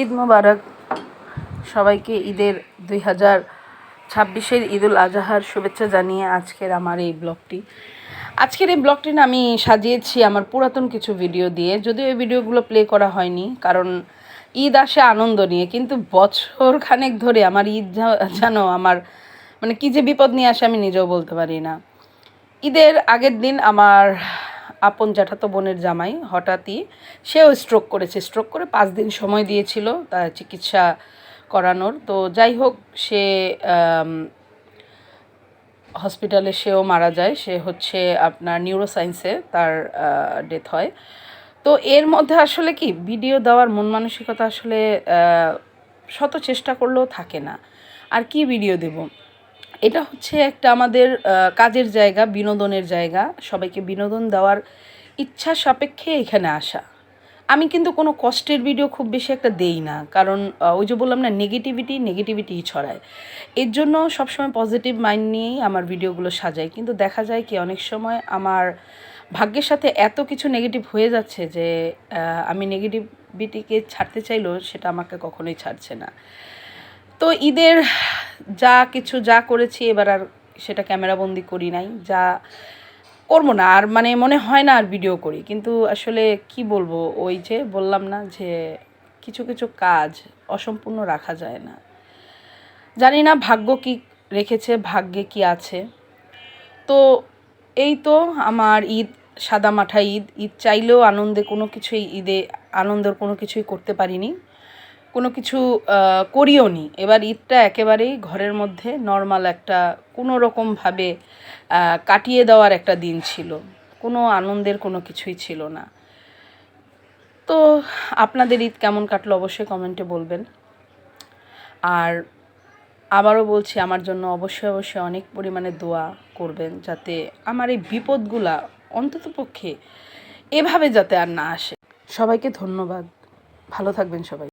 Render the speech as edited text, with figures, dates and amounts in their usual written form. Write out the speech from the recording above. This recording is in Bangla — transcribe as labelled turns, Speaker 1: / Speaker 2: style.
Speaker 1: ঈদ মোবারক সবাইকে। ঈদের 2026-এর ঈদুল আজহার শুভেচ্ছা জানিয়ে আজকের এই ব্লগটি না আমি সাজিয়েছি আমার পুরাতন কিছু ভিডিও দিয়ে। যদিও এই ভিডিওগুলো প্লে করা হয়নি, কারণ ঈদ আসে আনন্দ নিয়ে, কিন্তু বছর খানেক ধরে আমার ঈদ যেন আমার মানে কী যে বিপদ নিয়ে আসে আমি নিজেও বলতে পারি না। ঈদের আগের দিন আমার আপন জ্যাঠাতো বোনের জামাই হঠাৎই সেও স্ট্রোক করেছে। স্ট্রোক করে 5 দিন সময় দিয়েছিল তার চিকিৎসা করানোর। তো যাই হোক, সে হসপিটালে সেও মারা যায়। সে হচ্ছে আপনার নিউরোসায়েন্সে তার ডেথ হয়। তো এর মধ্যে আসলে কি ভিডিও দেওয়ার মন মানসিকতা আসলে শত চেষ্টা করলেও থাকে না। আর কি ভিডিও দেব? এটা হচ্ছে একটা আমাদের কাজের জায়গা, বিনোদনের জায়গা। সবাইকে বিনোদন দেওয়ার ইচ্ছা সাপেক্ষে এখানে আসা। আমি কিন্তু কোনো কষ্টের ভিডিও খুব বেশি একটা দেই না, কারণ ওই যে বললাম না, নেগেটিভিটিই ছড়ায়। এর জন্য সবসময় পজিটিভ মাইন্ড নিয়েই আমার ভিডিওগুলো সাজাই। কিন্তু দেখা যায় কি অনেক সময় আমার ভাগ্যের সাথে এত কিছু নেগেটিভ হয়ে যাচ্ছে যে আমি নেগেটিভিটিকে ছাড়তে চাইলেও সেটা আমাকে কখনোই ছাড়ছে না। তো ঈদের যা করেছি এবার আর সেটা ক্যামেরাবন্দি করি নাই, যা করবো না আর, মানে মনে হয় না আর ভিডিও করি। কিন্তু আসলে কি বলবো, ওই যে বললাম না যে কিছু কিছু কাজ অসম্পূর্ণ রাখা যায় না। জানি না ভাগ্য কি রেখেছে, ভাগ্যে কি আছে। তো এই তো আমার ঈদ, সাদামাঠা ঈদ চাইলেও আনন্দের কোনো কিছুই করতে পারিনি, কোনো কিছু করিও নি। এবার ঈদটা একেবারেই ঘরের মধ্যে নর্মাল একটা কোনো রকমভাবে কাটিয়ে দেওয়ার একটা দিন ছিল। কোনো আনন্দের কোনো কিছুই ছিল না। তো আপনাদের ঈদ কেমন কাটলো অবশ্যই কমেন্টে বলবেন। আর আবারও বলছি, আমার জন্য অবশ্যই অনেক পরিমাণে দোয়া করবেন, যাতে আমার এই বিপদগুলা অন্ততপক্ষে এভাবে যাতে আর না আসে। সবাইকে ধন্যবাদ। ভালো থাকবেন সবাই।